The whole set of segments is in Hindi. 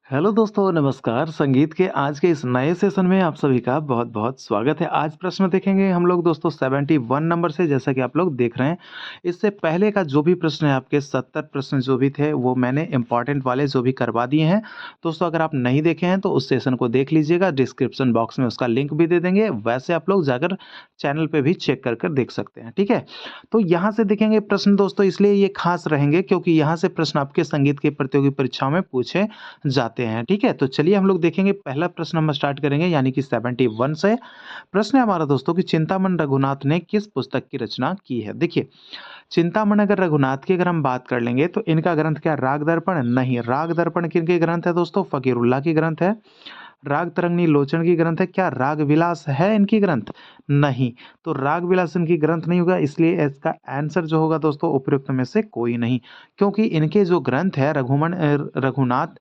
हेलो दोस्तों, नमस्कार। संगीत के आज के इस नए सेशन में आप सभी का बहुत-बहुत स्वागत है। आज प्रश्न देखेंगे हम लोग दोस्तों 71 नंबर से, जैसा कि आप लोग देख रहे हैं। इससे पहले का जो भी प्रश्न है आपके 70 प्रश्न जो भी थे वो मैंने इम्पोर्टेंट वाले जो भी करवा दिए हैं। दोस्तों अगर आप नहीं देखे हैं तो उस सेशन को देख लीजिएगा, डिस्क्रिप्शन बॉक्स में उसका लिंक भी दे देंगे। वैसे आप लोग जाकर चैनल पे भी चेक कर देख सकते हैं, ठीक है? तो यहाँ से देखेंगे प्रश्न दोस्तों, इसलिए ये खास रहेंगे क्योंकि यहाँ से प्रश्न आपके संगीत की प्रतियोगी परीक्षाओं में पूछे जाते हैं, ठीक है? तो चलिए हम लोग देखेंगे, पहला प्रश्न हम स्टार्ट करेंगे यानी कि 71 से। प्रश्न है हमारा दोस्तों कि चिंतामण रघुनाथ ने किस पुस्तक की रचना की है? देखिए, चिंतामण अगर रघुनाथ की अगर हम बात कर लेंगे तो इनका ग्रंथ क्या राग दर्पण? नहीं, राग दर्पण किनके ग्रंथ है दोस्तों? फ़कीरुल्लाह की ग्रंथ है। राग तरंगिणी लोचन की ग्रंथ है। क्या राग विलास है इनकी ग्रंथ? नहीं, तो राग विलास इनकी ग्रंथ नहीं होगा, इसलिए इसका आंसर जो होगा दोस्तों उपरोक्त में से कोई नहीं, क्योंकि इनके जो ग्रंथ है रघुनाथ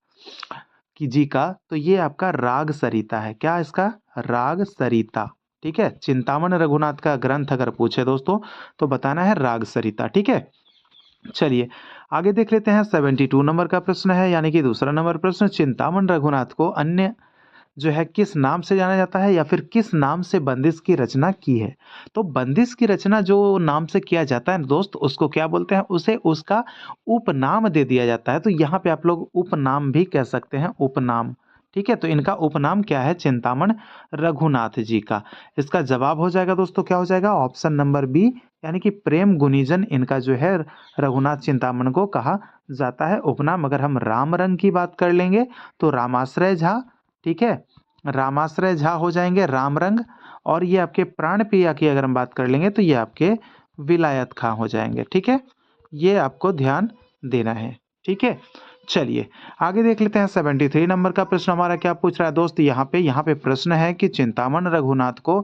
की जी का, तो ये आपका राग सरिता है। क्या इसका? राग सरिता, ठीक है? चिंतामण रघुनाथ का ग्रंथ अगर पूछे दोस्तों तो बताना है राग सरिता, ठीक है? चलिए आगे देख लेते हैं। 72 नंबर का प्रश्न है यानी कि दूसरा नंबर प्रश्न, चिंतामण रघुनाथ को अन्य जो है किस नाम से जाना जाता है या फिर किस नाम से बंदिश की रचना की है? तो बंदिश की रचना जो नाम से किया जाता है दोस्त, उसको क्या बोलते हैं? उसे उसका उपनाम दे दिया जाता है। तो यहाँ पे आप लोग उपनाम भी कह सकते हैं, उपनाम। ठीक है? तो इनका उपनाम क्या है? चिंतामण रघुनाथ जी का। इसका जवाब हो जाएगा दोस्तों, क्या हो जाएगा? ऑप्शन नंबर बी, यानी कि प्रेम गुनीजन इनका जो है रघुनाथ चिंतामण को कहा जाता है। उपनाम अगर हम राम रंग की बात कर लेंगे तो रामाश्रय झा, ठीक है? रामाश्रय झा हो जाएंगे राम रंग, और ये आपके प्राण प्रिया की अगर हम बात कर लेंगे तो ये आपके विलायत खां हो जाएंगे, ठीक है? ये आपको ध्यान देना है, ठीक है? चलिए आगे देख लेते हैं। 73 नंबर का प्रश्न हमारा क्या पूछ रहा है दोस्त? यहाँ पे प्रश्न है कि चिंतामण रघुनाथ को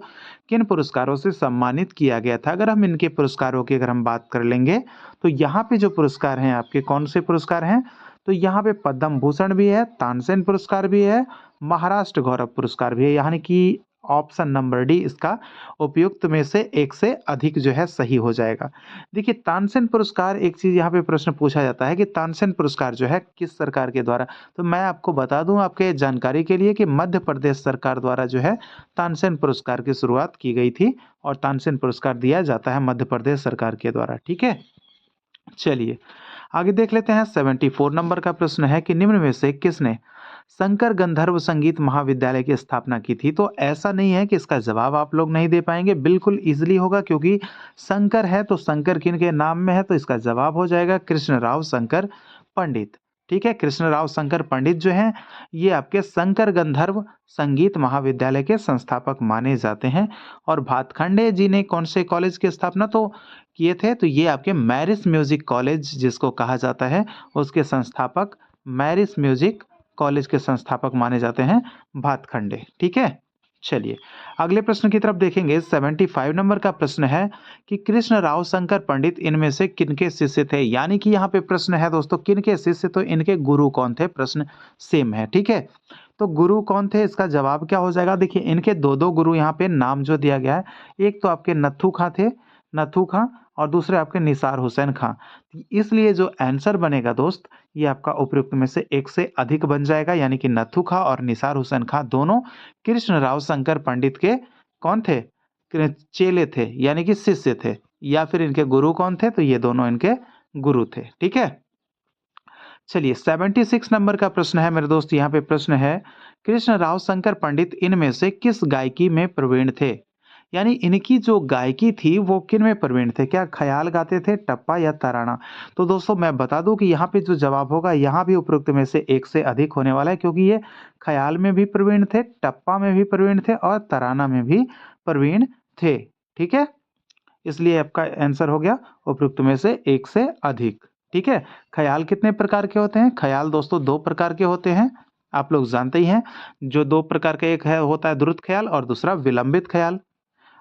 किन पुरस्कारों से सम्मानित किया गया था? अगर हम इनके पुरस्कारों की अगर हम बात कर लेंगे तो यहाँ पे जो पुरस्कार हैं आपके, कौन से पुरस्कार हैं? तो यहाँ पे पद्म भूषण भी है, तानसेन पुरस्कार भी है, महाराष्ट्र गौरव पुरस्कार भी है, यानी कि ऑप्शन नंबर डी इसका उपयुक्त में से एक से अधिक जो है सही हो जाएगा। देखिए तानसेन पुरस्कार, एक चीज़ यहाँ पे प्रश्न पूछा जाता है कि तानसेन पुरस्कार जो है किस सरकार के द्वारा, तो मैं आपको बता दूं आपके जानकारी के लिए कि मध्य प्रदेश सरकार द्वारा जो है तानसेन पुरस्कार की शुरुआत की गई थी, और तानसेन पुरस्कार दिया जाता है मध्य प्रदेश सरकार के द्वारा, ठीक है? चलिए आगे देख लेते हैं। 74 नंबर का प्रश्न है कि निम्न में से किसने शंकर गंधर्व संगीत महाविद्यालय की स्थापना की थी? तो ऐसा नहीं है कि इसका जवाब आप लोग नहीं दे पाएंगे, बिल्कुल इजीली होगा, क्योंकि शंकर है तो शंकर किन के नाम में है? तो इसका जवाब हो जाएगा कृष्णराव शंकर पंडित, ठीक है? कृष्णराव शंकर पंडित जो हैं ये आपके शंकर गंधर्व संगीत महाविद्यालय के संस्थापक माने जाते हैं। और भातखंडे जी ने कौन से कॉलेज की स्थापना तो किए थे? तो ये आपके मैरिस म्यूजिक कॉलेज जिसको कहा जाता है, उसके संस्थापक, मैरिस म्यूजिक कॉलेज के संस्थापक माने जाते हैं भातखंडे, ठीक है? चलिए अगले प्रश्न की तरफ देखेंगे। 75 नंबर का प्रश्न है कि कृष्ण राव शंकर पंडित इनमें से किनके शिष्य थे? यानी कि यहाँ पे प्रश्न है दोस्तों किनके शिष्य, तो इनके गुरु कौन थे? प्रश्न सेम है, ठीक है? तो गुरु कौन थे, इसका जवाब क्या हो जाएगा? देखिए इनके दो दो गुरु यहाँ पे नाम जो दिया गया है, एक तो आपके नत्थू खां थे, नत्थू खां, और दूसरे आपके निसार हुसैन खां। इसलिए जो आंसर बनेगा दोस्त, ये आपका उपयुक्त में से एक से अधिक बन जाएगा, यानी कि नत्थू खां और निसार हुसैन खां दोनों कृष्णराव शंकर पंडित के कौन थे? चेले थे, यानी कि शिष्य थे, या फिर इनके गुरु कौन थे? तो ये दोनों इनके गुरु थे, ठीक है? चलिए 76 नंबर का प्रश्न है मेरे दोस्त, यहाँ पे प्रश्न है कृष्ण राव शंकर पंडित इनमें से किस गायकी में प्रवीण थे? यानी इनकी जो गायकी थी वो किन में प्रवीण थे? क्या ख्याल गाते थे, टप्पा या तराना? तो दोस्तों मैं बता दूं कि यहाँ पे जो जवाब होगा यहाँ भी उपरोक्त में से एक से अधिक होने वाला है, क्योंकि ये ख्याल में भी प्रवीण थे, टप्पा में भी प्रवीण थे और तराना में भी प्रवीण थे, ठीक है? इसलिए आपका आंसर हो गया उपयुक्त में से एक से अधिक, ठीक है? ख्याल कितने प्रकार के होते हैं? ख्याल दोस्तों दो प्रकार के होते हैं, आप लोग जानते ही हैं। जो दो प्रकार का, एक है होता है द्रुत ख्याल और दूसरा विलंबित ख्याल।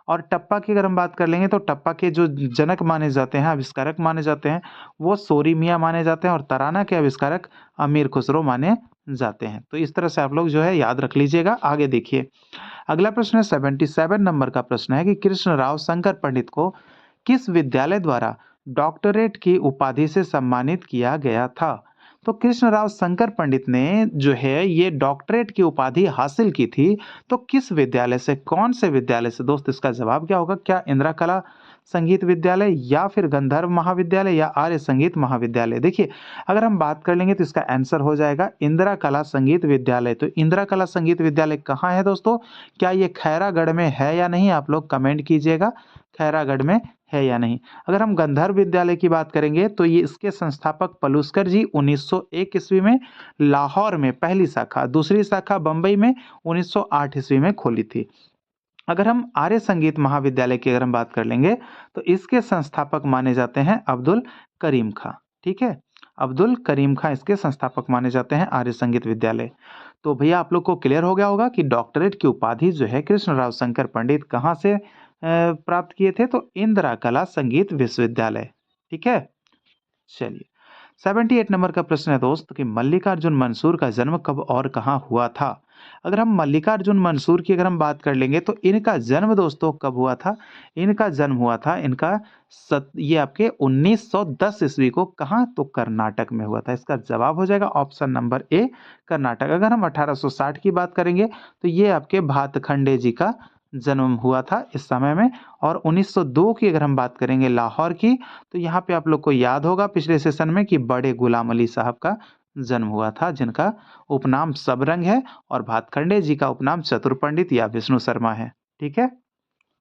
और टप्पा की अगर हम बात कर लेंगे तो टप्पा के जो जनक माने जाते हैं, आविष्कारक माने जाते हैं, वो सोरी मियाँ माने जाते हैं, और तराना के आविष्कारक अमीर खुसरो माने जाते हैं। तो इस तरह से आप लोग जो है याद रख लीजिएगा। आगे देखिए अगला प्रश्न है 77 नंबर का प्रश्न है कि कृष्णराव शंकर पंडित को किस विद्यालय द्वारा डॉक्टरेट की उपाधि से सम्मानित किया गया था? तो कृष्णराव शंकर पंडित ने जो है ये डॉक्टरेट की उपाधि हासिल की थी, तो किस विद्यालय से, कौन से विद्यालय से? दोस्त इसका जवाब क्या होगा? क्या इंदिरा कला संगीत विद्यालय या फिर गंधर्व महाविद्यालय या आर्य संगीत महाविद्यालय? देखिए, अगर हम बात कर लेंगे तो इसका आंसर हो जाएगा इंदिरा कला संगीत विद्यालय। तो इंदिरा कला संगीत विद्यालय कहाँ है दोस्तों? क्या ये खैरागढ़ में है या नहीं? आप लोग कमेंट कीजिएगा, खैरागढ़ में है या नहीं? अगर हम गंधर्व विद्यालय की बात करेंगे तो ये इसके संस्थापक पलुस्कर जी 1901 ईस्वी में लाहौर में पहली शाखा, दूसरी शाखा बंबई में 1908 ईस्वी में खोली थी। अगर हम आर्य संगीत महाविद्यालय की अगर हम बात कर लेंगे तो इसके संस्थापक माने जाते हैं अब्दुल करीम खां। ठीक है, अब्दुल करीम खां इसके संस्थापक माने जाते हैं आर्य संगीत विद्यालय। तो भैया आप लोग को क्लियर हो गया होगा कि डॉक्टरेट की उपाधि जो है कृष्णराव शंकर पंडित कहाँ से प्राप्त किए थे? तो इंदिरा कला संगीत विश्वविद्यालय। ठीक है, चलिए 78 नंबर का प्रश्न है दोस्त कि मल्लिकार्जुन मंसूर का जन्म कब और कहाँ हुआ था? अगर हम मल्लिकार्जुन मंसूर की अगर हम बात कर लेंगे तो इनका जन्म दोस्तों कब हुआ था? इनका जन्म हुआ था ये आपके 1910 ईस्वी को। कहाँ? तो कर्नाटक में हुआ था। इसका जवाब हो जाएगा ऑप्शन नंबर ए, कर्नाटक। अगर हम 1860 की बात करेंगे तो ये आपके भातखंडे जी का जन्म हुआ था इस समय में। और 1902 की अगर हम बात करेंगे लाहौर की, तो यहाँ पे आप लोग को याद होगा पिछले सेशन में कि बड़े गुलाम अली साहब का जन्म हुआ था, जिनका उपनाम सबरंग है, और भातखंडे जी का उपनाम चतुर पंडित या विष्णु शर्मा है। ठीक है,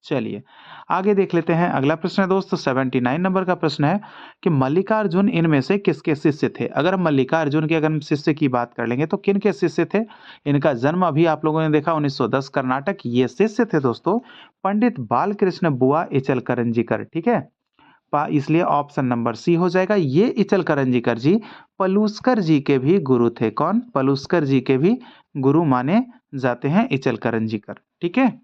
चलिए आगे देख लेते हैं। अगला प्रश्न है दोस्त 79 नंबर का प्रश्न है कि मल्लिकार्जुन इनमें से किसके शिष्य थे? अगर हम मल्लिकार्जुन के अगर हम शिष्य की बात कर लेंगे तो किन के शिष्य थे? इनका जन्म अभी आप लोगों ने देखा 1910 कर्नाटक। ये शिष्य थे दोस्तों पंडित बालकृष्ण बुआ इचलकरंजीकर। ठीक है, इसलिए ऑप्शन नंबर सी हो जाएगा। ये इचलकरंजीकर जी पलूस्कर जी के भी गुरु थे। कौन? पलूस्कर जी के भी गुरु माने जाते हैं इचलकरंजीकर। ठीक है,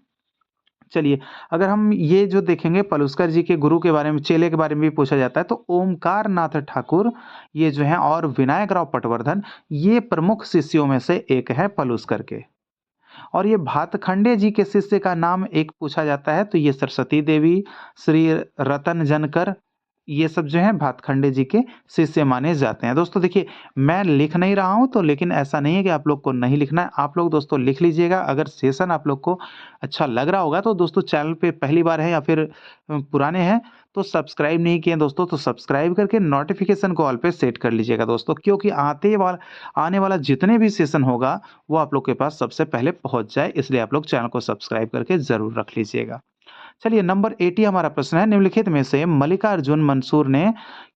चलिए अगर हम ये जो देखेंगे पलुस्कर जी के गुरु के बारे में, चेले के बारे में भी पूछा जाता है, तो ओमकार नाथ ठाकुर ये जो है और विनायक राव पटवर्धन ये प्रमुख शिष्यों में से एक है पलुस्कर के। और ये भातखंडे जी के शिष्य का नाम एक पूछा जाता है, तो ये सरस्वती देवी, श्री रतन जनकर, ये सब जो है भातखंडे जी के शिष्य माने जाते हैं। दोस्तों देखिए, मैं लिख नहीं रहा हूं तो, लेकिन ऐसा नहीं है कि आप लोग को नहीं लिखना है। आप लोग दोस्तों लिख लीजिएगा। अगर सेशन आप लोग को अच्छा लग रहा होगा तो दोस्तों, चैनल पे पहली बार है या फिर पुराने हैं तो सब्सक्राइब नहीं किए दोस्तों, तो सब्सक्राइब करके नोटिफिकेशन को ऑल पे सेट कर लीजिएगा दोस्तों, क्योंकि आने वाला जितने भी सेशन होगा वो आप लोग के पास सबसे पहले पहुंच जाए, इसलिए आप लोग चैनल को सब्सक्राइब करके जरूर रख लीजिएगा। चलिए नंबर 80 हमारा प्रश्न है, निम्नलिखित में से मल्लिकार्जुन मंसूर ने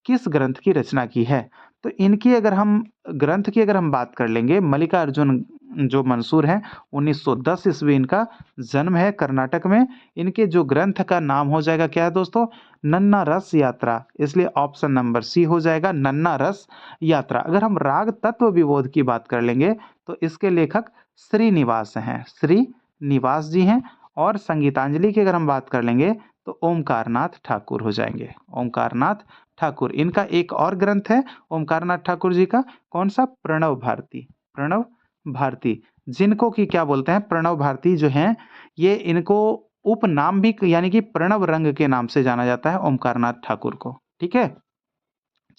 किस ग्रंथ की रचना की है? तो इनकी अगर हम ग्रंथ की अगर हम बात कर लेंगे, मल्लिकार्जुन जो मंसूर हैं 1910 ईस्वी इनका जन्म है कर्नाटक में। इनके जो ग्रंथ का नाम हो जाएगा क्या है दोस्तों? नन्ना रस यात्रा। इसलिए ऑप्शन नंबर सी हो जाएगा, नन्ना रस यात्रा। अगर हम राग तत्व विबोध की बात कर लेंगे तो इसके लेखक श्रीनिवास हैं, श्रीनिवास जी हैं। और संगीतांजलि की अगर हम बात कर लेंगे तो ओमकारनाथ ठाकुर हो जाएंगे, ओमकारनाथ ठाकुर। इनका एक और ग्रंथ है ओमकारनाथ ठाकुर जी का, कौन सा? प्रणव भारती, प्रणव भारती, जिनको कि क्या बोलते हैं, प्रणव भारती जो हैं ये इनको उपनाम भी यानी कि प्रणव रंग के नाम से जाना जाता है ओमकारनाथ ठाकुर को। ठीक है,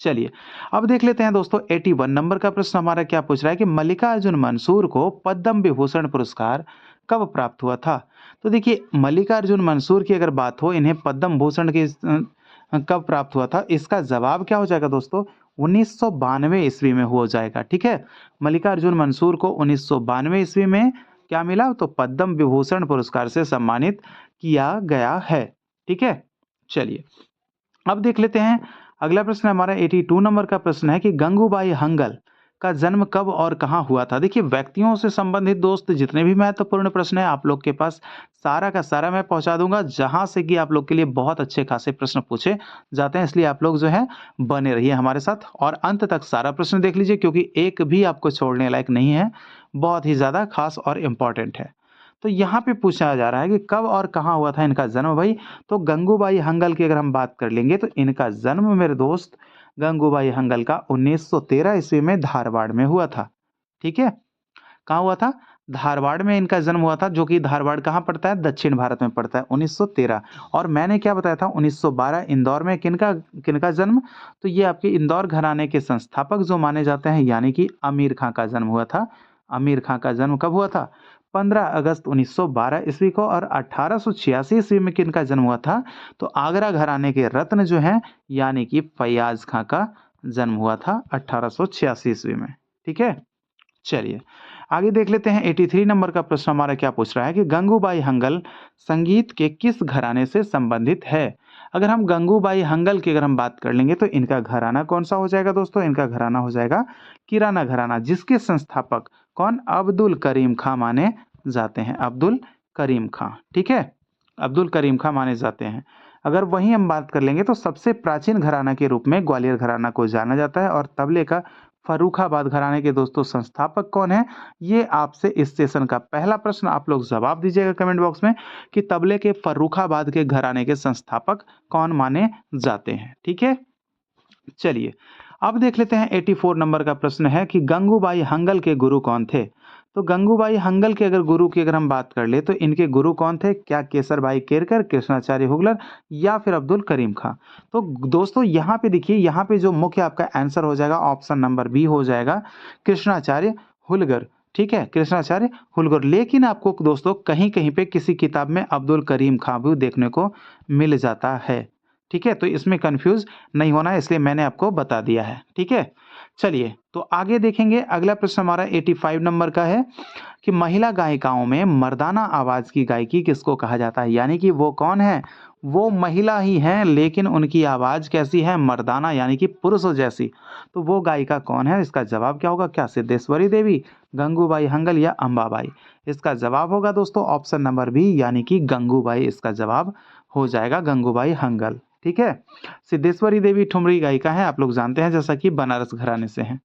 चलिए अब देख लेते हैं दोस्तों 81 नंबर का प्रश्न हमारा क्या पूछ रहा है कि मल्लिकार्जुन मंसूर को पद्म विभूषण पुरस्कार कब प्राप्त हुआ था? तो देखिए, मल्लिकार्जुन मंसूर की अगर बात हो, इन्हें पद्म भूषण की कब प्राप्त हुआ था? इसका जवाब क्या हो जाएगा दोस्तों? 1992 ईस्वी में हो जाएगा। ठीक है, मल्लिकार्जुन मंसूर को 1992 ईस्वी में क्या मिला? तो पद्म विभूषण पुरस्कार से सम्मानित किया गया है। ठीक है, चलिए अब देख लेते हैं अगला प्रश्न हमारा 82 नंबर का प्रश्न है कि गंगूबाई हंगल का जन्म कब और कहाँ हुआ था? देखिए, व्यक्तियों से संबंधित दोस्त जितने भी महत्वपूर्ण प्रश्न है आप लोग के पास सारा का सारा मैं पहुंचा दूंगा, जहां से कि आप लोग के लिए बहुत अच्छे खासे प्रश्न पूछे जाते हैं। इसलिए आप लोग जो है बने रहिए हमारे साथ और अंत तक सारा प्रश्न देख लीजिए, क्योंकि एक भी आपको छोड़ने लायक नहीं है, बहुत ही ज्यादा खास और इम्पोर्टेंट है। तो यहाँ पे पूछा जा रहा है कि कब और कहाँ हुआ था इनका जन्म भाई? तो गंगूबाई हंगल की अगर हम बात कर लेंगे तो इनका जन्म मेरे दोस्त गंगूबाई हंगल का 1913 ईस्वी में धारवाड़ में हुआ था। ठीक है, कहाँ हुआ था? धारवाड़ में इनका जन्म हुआ था, जो कि धारवाड़ कहाँ पड़ता है? दक्षिण भारत में पड़ता है, 1913। और मैंने क्या बताया था? 1912 इंदौर में किनका किनका जन्म? तो ये आपके इंदौर घराने के संस्थापक जो माने जाते हैं, यानी कि आमिर खां का जन्म हुआ था। आमिर खां का जन्म कब हुआ था? 15 अगस्त 1912 ईस्वी को। और 1886 ईस्वी में किनका जन्म हुआ था? तो आगरा घराने के रत्न जो हैं, यानी कि फैयाज खां का जन्म हुआ था 1886 ईस्वी में। ठीक है, चलिए आगे देख लेते हैं। 83 नंबर का प्रश्न हमारा क्या पूछ रहा है कि गंगूबाई हंगल संगीत के किस घराने से संबंधित है? अगर हम गंगूबाई हंगल की अगर हम बात कर लेंगे तो इनका घराना कौन सा हो जाएगा दोस्तों? इनका घराना हो जाएगा किराना घराना, जिसके संस्थापक कौन? अब्दुल करीम खां माने जाते हैं। अब्दुल करीम खां, ठीक है, अब्दुल करीम खां माने जाते हैं। अगर वहीं हम बात कर लेंगे तो सबसे प्राचीन घराना के रूप में ग्वालियर घराना को जाना जाता है। और तबले का फर्रुखाबाद घराने के दोस्तों संस्थापक कौन है? ये आपसे इस सेशन का पहला प्रश्न, आप लोग जवाब दीजिएगा कमेंट बॉक्स में कि तबले के फर्रुखाबाद के घराने के संस्थापक कौन माने जाते हैं। ठीक है, चलिए अब देख लेते हैं। 84 नंबर का प्रश्न है कि गंगूबाई हंगल के गुरु कौन थे? तो गंगूबाई हंगल के अगर गुरु की अगर हम बात कर ले तो इनके गुरु कौन थे? क्या केसर भाई केरकर, कृष्णाचार्य हुगलर या फिर अब्दुल करीम खां? तो दोस्तों यहाँ पे देखिए, यहाँ पे जो मुख्य आपका आंसर हो जाएगा ऑप्शन नंबर बी हो जाएगा, कृष्णाचार्य हुलगर। ठीक है, कृष्णाचार्य हुलगर। लेकिन आपको दोस्तों कहीं कहीं पे किसी किताब में अब्दुल करीम खां भी देखने को मिल जाता है। ठीक है, तो इसमें कंफ्यूज नहीं होना है, इसलिए मैंने आपको बता दिया है। ठीक है, चलिए तो आगे देखेंगे। अगला प्रश्न हमारा 85 नंबर का है कि महिला गायिकाओं में मर्दाना आवाज की गायकी किसको कहा जाता है? यानी कि वो कौन है? वो महिला ही हैं, लेकिन उनकी आवाज कैसी है? मर्दाना, यानी कि पुरुषों जैसी। तो वो गायिका कौन है? इसका जवाब क्या होगा? क्या सिद्धेश्वरी देवी, गंगूबाई हंगल या अंबाबाई? इसका जवाब होगा दोस्तों ऑप्शन नंबर बी, यानी कि गंगूबाई। इसका जवाब हो जाएगा गंगूबाई हंगल। ठीक है, सिद्धेश्वरी देवी ठुमरी गायिका है, आप लोग जानते हैं, जैसा कि बनारस घराने से हैं।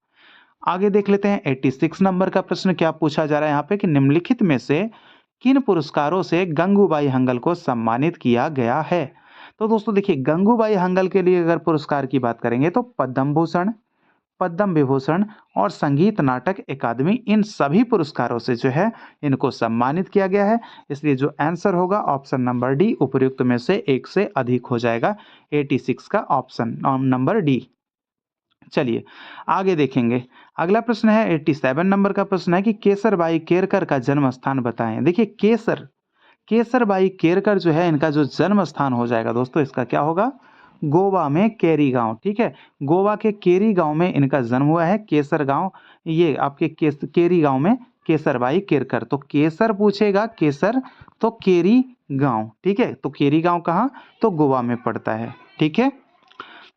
आगे देख लेते हैं। 86 नंबर का प्रश्न क्या पूछा जा रहा है यहाँ पे कि निम्नलिखित में से किन पुरस्कारों से गंगूबाई हंगल को सम्मानित किया गया है? तो दोस्तों देखिए, गंगूबाई हंगल के लिए अगर पुरस्कार की बात करेंगे तो पद्म भूषण, पद्म विभूषण और संगीत नाटक अकादमी, इन सभी पुरस्कारों से जो है इनको सम्मानित किया गया है। इसलिए जो आंसर होगा ऑप्शन नंबर डी, उपयुक्त में से एक से अधिक हो जाएगा। 86 का ऑप्शन नंबर डी। चलिए आगे देखेंगे। अगला प्रश्न है 87 नंबर का प्रश्न है कि केसरबाई केरकर का जन्म स्थान बताएं। देखिए केसरबाई केरकर जो है इनका जो जन्म स्थान हो जाएगा दोस्तों, इसका क्या होगा? गोवा में केरी गांव। ठीक है, गोवा के केरी गांव में इनका जन्म हुआ है। केसर गांव, ये आपके केरी गांव में केसरबाई केरकर। तो केसर पूछेगा, केसर तो केरी गांव। ठीक है, तो केरी गांव कहाँ? तो गोवा में पड़ता है। ठीक है,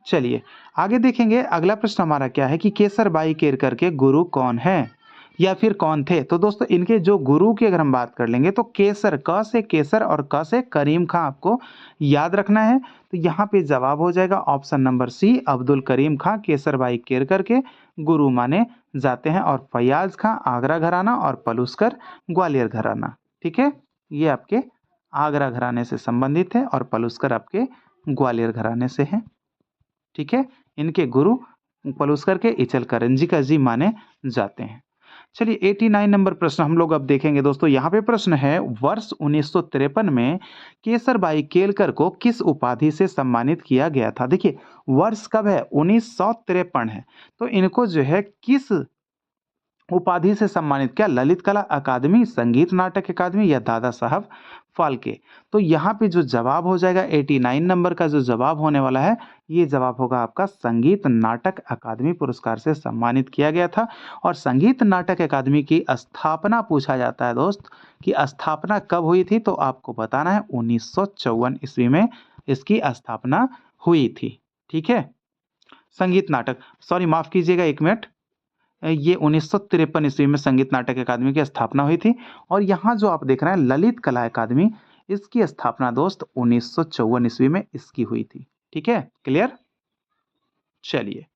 चलिए आगे देखेंगे। अगला प्रश्न हमारा क्या है कि केसरबाई केरकर के गुरु कौन है या फिर कौन थे? तो दोस्तों इनके जो गुरु की अगर हम बात कर लेंगे तो केसर, क से केसर और क से करीम खां आपको याद रखना है। तो यहाँ पे जवाब हो जाएगा option number C, Abdul Karim खां केसरबाई केरकर के गुरु माने जाते हैं। और फैयाज खां आगरा घराना और पलुस्कर ग्वालियर घराना। ठीक है, ये आपके आगरा घराने से संबंधित है और पलुस्कर आपके ग्वालियर घराने से है। ठीक है, इनके गुरु पलुस्कर के इचलकरंजी का जी माने जाते हैं। चलिए 89 नंबर प्रश्न हम लोग अब देखेंगे दोस्तों। यहाँ पे प्रश्न है, वर्ष 1953 में केसरबाई केलकर को किस उपाधि से सम्मानित किया गया था? देखिए वर्ष कब है? 1953 है। तो इनको जो है किस उपाधि से सम्मानित? क्या ललित कला अकादमी, संगीत नाटक अकादमी या दादा साहब फाल्के? तो यहाँ पे जो जवाब हो जाएगा 89 नंबर का जो जवाब होने वाला है, ये जवाब होगा आपका संगीत नाटक अकादमी पुरस्कार से सम्मानित किया गया था। और संगीत नाटक अकादमी की स्थापना पूछा जाता है दोस्त कि स्थापना कब हुई थी? तो आपको बताना है 1954 ईस्वी में इसकी स्थापना हुई थी। ठीक है, संगीत नाटक, सॉरी माफ कीजिएगा एक मिनट, ये 1953 ईस्वी में संगीत नाटक अकादमी की स्थापना हुई थी। और यहाँ जो आप देख रहे हैं ललित कला अकादमी, इसकी स्थापना दोस्त 1954 ईस्वी में इसकी हुई थी। ठीक है, क्लियर? चलिए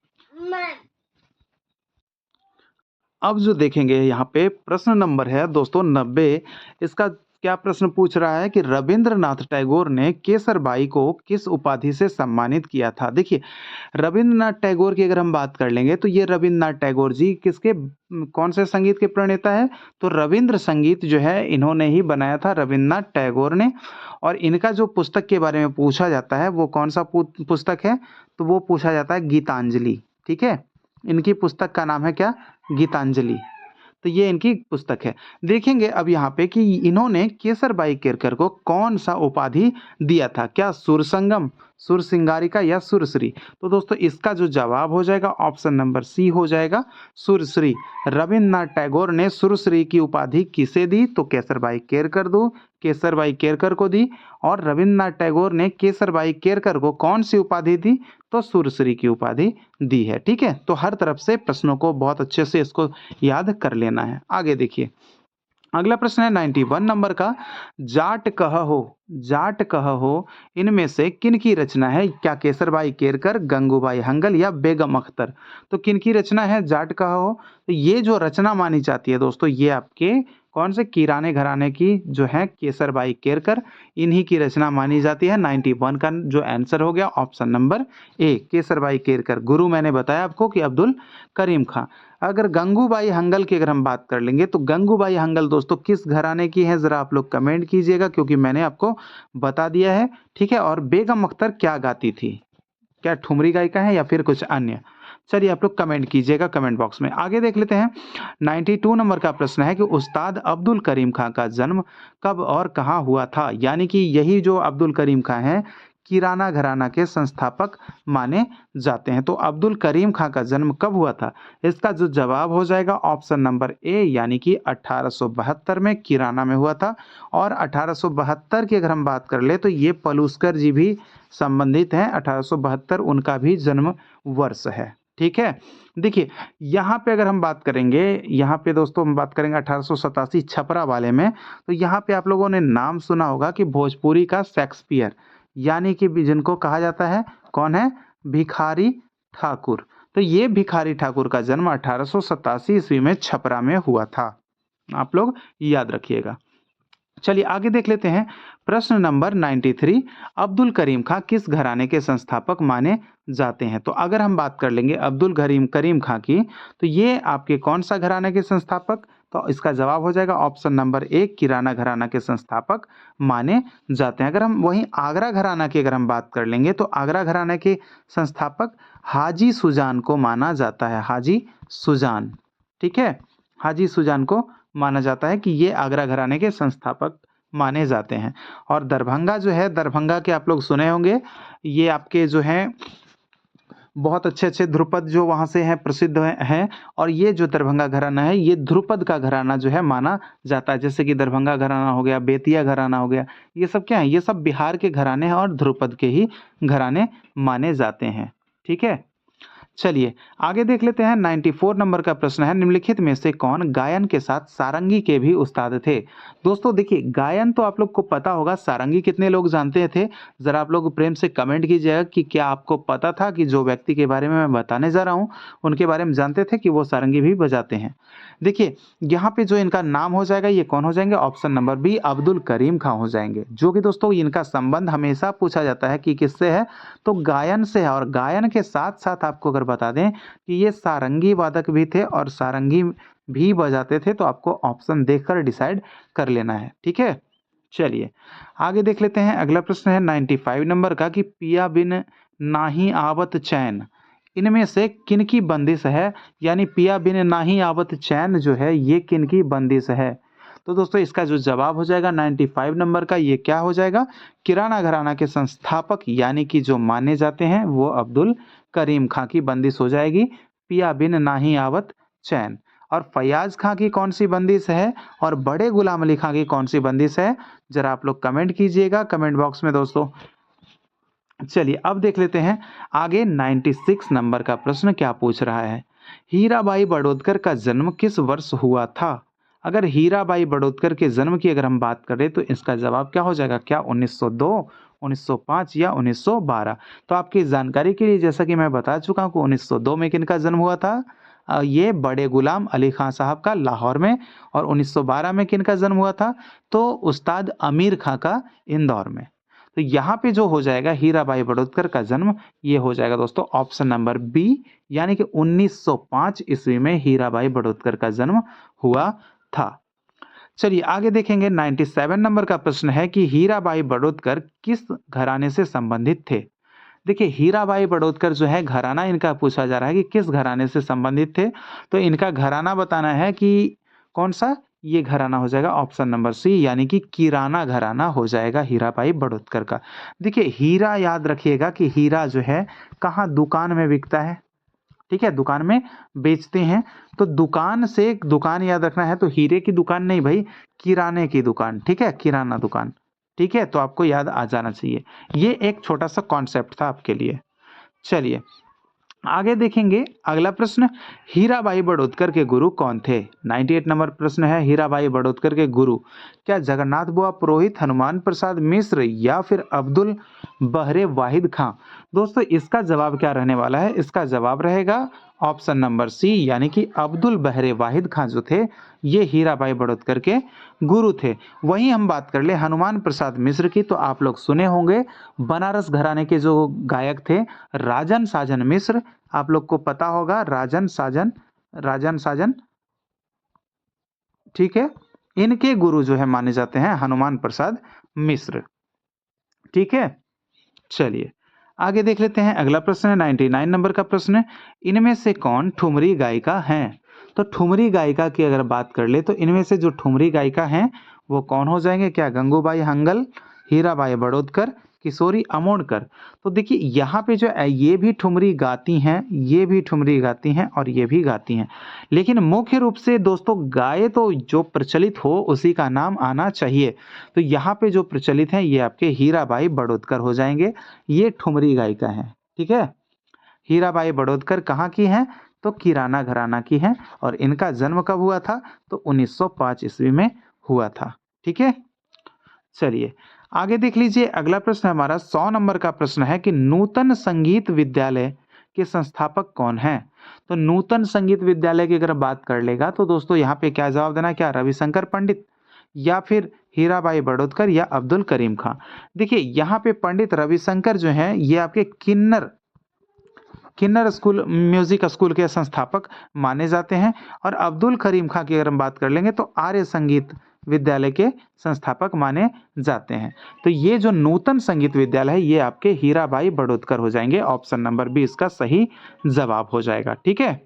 अब जो देखेंगे यहाँ पे प्रश्न नंबर है दोस्तों 90, इसका क्या प्रश्न पूछ रहा है कि रविंद्रनाथ टैगोर ने केसरबाई को किस उपाधि से सम्मानित किया था? देखिए, रविंद्रनाथ टैगोर की अगर हम बात कर लेंगे तो ये रविंद्रनाथ टैगोर जी किसके कौन से संगीत के प्रणेता है? तो रविंद्र संगीत जो है इन्होंने ही बनाया था, रविंद्रनाथ टैगोर ने। और इनका जो पुस्तक के बारे में पूछा जाता है वो कौन सा पुस्तक है? तो वो पूछा जाता है गीतांजलि। ठीक है, इनकी पुस्तक का नाम है क्या? गीतांजलि। तो ये इनकी पुस्तक है। देखेंगे अब यहाँ पे कि इन्होंने केसरबाई केरकर को कौन सा उपाधि दिया था? क्या सुरसंगम, सुर सिंगारिका या सुरश्री? तो दोस्तों इसका जो जवाब हो जाएगा ऑप्शन नंबर सी हो जाएगा, सुरश्री। रविंद्रनाथ टैगोर ने सुरश्री की उपाधि किसे दी? तो केसरबाई केरकर को दी। और रविंद्रनाथ टैगोर ने केसरबाई केरकर को कौन सी उपाधि दी? तो सुरश्री की उपाधि दी है। ठीक है, तो हर तरफ से प्रश्नों को बहुत अच्छे से इसको याद कर लेना है। आगे देखिए, अगला प्रश्न है 91 नंबर का, जाट कह हो इनमें से किन की रचना है? क्या केसरबाई केरकर, गंगूबाई हंगल या बेगम अख्तर? तो किन की रचना है जाट कह हो? तो ये जो रचना मानी जाती है दोस्तों, ये आपके कौन से किराने घराने की जो है केसरबाई केरकर, इन्हीं की रचना मानी जाती है। 91 का जो आंसर हो गया option number A, Kesarbai Kerkar. गुरु मैंने बताया आपको कि अब्दुल करीम खां। अगर गंगूबाई हंगल की अगर हम बात कर लेंगे तो गंगूबाई हंगल दोस्तों किस घराने की है? जरा आप लोग कमेंट कीजिएगा क्योंकि मैंने आपको बता दिया है। ठीक है, और बेगम अख्तर क्या गाती थी? क्या ठुमरी गायिका है या फिर कुछ अन्य? चलिए आप लोग कमेंट कीजिएगा कमेंट बॉक्स में। आगे देख लेते हैं, 92 नंबर का प्रश्न है कि उस्ताद अब्दुल करीम खां का जन्म कब और कहाँ हुआ था? यानी कि यही जो अब्दुल करीम खां हैं किराना घराना के संस्थापक माने जाते हैं। तो अब्दुल करीम खां का जन्म कब हुआ था? इसका जो जवाब हो जाएगा ऑप्शन नंबर ए, यानी कि 1872 में किराना में हुआ था। और 1872 की अगर हम बात कर ले तो ये पलूस्कर जी भी संबंधित हैं, 1872 उनका भी जन्म वर्ष है। ठीक है, देखिए यहाँ पे अगर हम बात करेंगे, यहाँ पे दोस्तों हम बात करेंगे 1887 छपरा वाले में, तो यहाँ पे आप लोगों ने नाम सुना होगा कि भोजपुरी का शेक्सपियर, यानी कि जिनको कहा जाता है कौन है? भिखारी ठाकुर। तो ये भिखारी ठाकुर का जन्म 1887 ईस्वी में छपरा में हुआ था, आप लोग याद रखिएगा। चलिए आगे देख लेते हैं, प्रश्न नंबर 93, अब्दुल करीम खां किस घराने के संस्थापक माने जाते हैं? तो अगर हम बात कर लेंगे अब्दुल करीम खां की, तो ये आपके कौन सा घराने के संस्थापक? तो इसका जवाब हो जाएगा ऑप्शन नंबर ए, किराना घराना के संस्थापक माने जाते हैं। अगर हम वहीं आगरा घराना की अगर हम बात कर लेंगे तो आगरा घराना के संस्थापक हाजी सुजान को माना जाता है, हाजी सुजान। ठीक है, हाजी सुजान को माना जाता है कि ये आगरा घराने के संस्थापक माने जाते हैं। और दरभंगा जो है, दरभंगा के आप लोग सुने होंगे, ये आपके जो हैं बहुत अच्छे अच्छे ध्रुपद जो वहाँ से हैं प्रसिद्ध हैं। और ये जो दरभंगा घराना है ये ध्रुपद का घराना जो है माना जाता है। जैसे कि दरभंगा घराना हो गया, बेतिया घराना हो गया, ये सब क्या है? ये सब बिहार के घराने हैं और ध्रुपद के ही घराने माने जाते हैं। ठीक है, चलिए आगे देख लेते हैं, 94 नंबर का प्रश्न है, निम्नलिखित में से कौन गायन के साथ सारंगी के भी उस्ताद थे? दोस्तों देखिए, गायन तो आप लोग को पता होगा, सारंगी कितने लोग जानते थे? जरा आप लोग प्रेम से कमेंट कीजिएगा कि क्या आपको पता था कि जो व्यक्ति के बारे में मैं बताने जा रहा हूँ उनके बारे में जानते थे कि वो सारंगी भी बजाते हैं? देखिए यहाँ पे जो इनका नाम हो जाएगा ये कौन हो जाएंगे? Option number B, Abdul Karim खां हो जाएंगे। जो कि दोस्तों इनका संबंध हमेशा पूछा जाता है कि किससे है, तो गायन से है। और गायन के साथ साथ आपको अगर बता दें कि ये सारंगी वादक भी थे और सारंगी भी बजाते थे, तो आपको ऑप्शन देखकर डिसाइड कर लेना है। ठीक है, चलिए आगे देख लेते हैं, अगला प्रश्न है 95 नंबर का कि पिया बिन नाही आवत चैन, इनमें से किनकी बंदिश है? यानी पिया बिन नाही आवत चैन जो है ये किनकी बंदिश है? तो दोस्तों इसका जो जवाब हो जाएगा 95 नंबर का, ये क्या हो जाएगा? किराना घराना के संस्थापक यानी कि जो माने जाते हैं वो अब्दुल करीम खां की बंदिश हो जाएगी, पिया बिन नाही आवत चैन। और फयाज खां की कौन सी बंदिश है और बड़े गुलाम अली खां की कौन सी बंदिश है? जरा आप लोग कमेंट कीजिएगा कमेंट बॉक्स में दोस्तों। चलिए अब देख लेते हैं आगे, 96 नंबर का प्रश्न क्या पूछ रहा है, हीराबाई बड़ौदकर का जन्म किस वर्ष हुआ था? अगर हीराबाई बड़ौदकर के जन्म की अगर हम बात करें तो इसका जवाब क्या हो जाएगा? क्या 1902, 1905 या 1912? तो आपकी जानकारी के लिए जैसा कि मैं बता चुका हूँ कि 1902 में किनका जन्म हुआ था? ये बड़े गुलाम अली खां साहब का लाहौर में, और 1912 में किनका जन्म हुआ था, तो उस्ताद अमीर खां का इंदौर में। तो यहाँ पे जो हो जाएगा हीराबाई बड़ौदकर का जन्म, ये हो जाएगा दोस्तों ऑप्शन नंबर बी, यानी कि 1905 ईस्वी में हीराबाई बड़ौदकर का जन्म हुआ था। चलिए आगे देखेंगे 97 नंबर का प्रश्न है कि हीराबाई बड़ौदकर किस घराने से संबंधित थे। देखिए हीराबाई बड़ौदकर जो है घराना इनका पूछा जा रहा है कि किस घराने से संबंधित थे, तो इनका घराना बताना है कि कौन सा, ये घराना हो जाएगा ऑप्शन नंबर सी, यानी कि किराना घराना हो जाएगा हीराबाई बड़ौदकर का। देखिए हीरा याद रखिएगा कि हीरा जो है कहाँ दुकान में बिकता है, ठीक है, दुकान में बेचते हैं। तो दुकान से दुकान याद रखना है, तो हीरे की दुकान नहीं भाई, किराने की दुकान, ठीक है, किराना दुकान, ठीक है, तो आपको याद आ जाना चाहिए। ये एक छोटा सा कॉन्सेप्ट था आपके लिए। चलिए आगे देखेंगे अगला प्रश्न, हीराबाई बड़ौदकर के गुरु कौन थे। 98 नंबर प्रश्न है, हीराबाई बड़ौदकर के गुरु क्या जगन्नाथ बुआ पुरोहित, हनुमान प्रसाद मिश्र, या फिर अब्दुल बहरे वाहिद खां। दोस्तों इसका जवाब क्या रहने वाला है, इसका जवाब रहेगा ऑप्शन नंबर सी, यानी कि अब्दुल बहरे वाहिद खां जो थे ये हीराबाई बड़ौदकर के गुरु थे। वहीं हम बात कर ले हनुमान प्रसाद मिश्र की, तो आप लोग सुने होंगे बनारस घराने के जो गायक थे राजन साजन मिश्र, आप लोग को पता होगा राजन साजन, ठीक है, इनके गुरु जो है माने जाते हैं हनुमान प्रसाद मिश्र, ठीक है। चलिए आगे देख लेते हैं अगला प्रश्न है 99 नंबर का प्रश्न है, इनमें से कौन ठुमरी गायिका हैं। तो ठुमरी गायिका की अगर बात कर ले, तो इनमें से जो ठुमरी गायिका हैं वो कौन हो जाएंगे, क्या गंगूबाई हंगल, हीराबाई बड़ौदकर, किशोरी अमोणकर। तो देखिए यहाँ पे जो है ये भी ठुमरी गाती हैं, ये भी ठुमरी गाती हैं, और ये भी गाती हैं, लेकिन मुख्य रूप से दोस्तों गाए तो जो प्रचलित हो उसी का नाम आना चाहिए। तो यहाँ पे जो प्रचलित हैं ये आपके हीराबाई बड़ौदकर हो जाएंगे, ये ठुमरी गायिका हैं, ठीक है। हीराबाई बड़ौदकर कहाँ की हैं, तो किराना घराना की हैं, और इनका जन्म कब हुआ था, तो 1905 ईस्वी में हुआ था, ठीक है। चलिए आगे देख लीजिए अगला प्रश्न हमारा 100 नंबर का प्रश्न है कि नूतन संगीत विद्यालय के संस्थापक कौन हैं। तो नूतन संगीत विद्यालय की अगर बात कर लेगा, तो दोस्तों यहाँ पे क्या जवाब देना, क्या रविशंकर पंडित, या फिर हीराबाई बड़ौदकर, या अब्दुल करीम खां। देखिए यहाँ पे पंडित रविशंकर जो हैं ये आपके किन्नर स्कूल, म्यूजिक स्कूल के संस्थापक माने जाते हैं, और अब्दुल करीम खां की अगर हम बात कर लेंगे तो आर्य संगीत विद्यालय के संस्थापक माने जाते हैं। तो ये जो नूतन संगीत विद्यालय है ये आपके हीराबाई बड़ौदकर हो जाएंगे, ऑप्शन नंबर बी इसका सही जवाब हो जाएगा, ठीक है।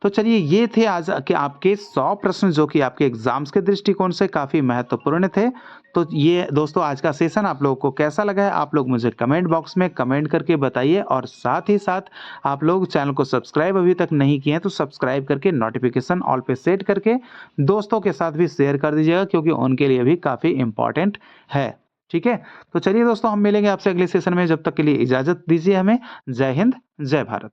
तो चलिए ये थे आज के आपके 100 प्रश्न जो कि आपके एग्जाम्स के दृष्टिकोण से काफ़ी महत्वपूर्ण थे। तो ये दोस्तों आज का सेशन आप लोगों को कैसा लगा है, आप लोग मुझे कमेंट बॉक्स में कमेंट करके बताइए, और साथ ही साथ आप लोग चैनल को सब्सक्राइब अभी तक नहीं किए हैं तो सब्सक्राइब करके नोटिफिकेशन ऑल पे सेट करके दोस्तों के साथ भी शेयर कर दीजिएगा, क्योंकि उनके लिए भी काफ़ी इंपॉर्टेंट है, ठीक है। तो चलिए दोस्तों हम मिलेंगे आपसे अगले सेशन में, जब तक के लिए इजाज़त दीजिए हमें। जय हिंद, जय भारत।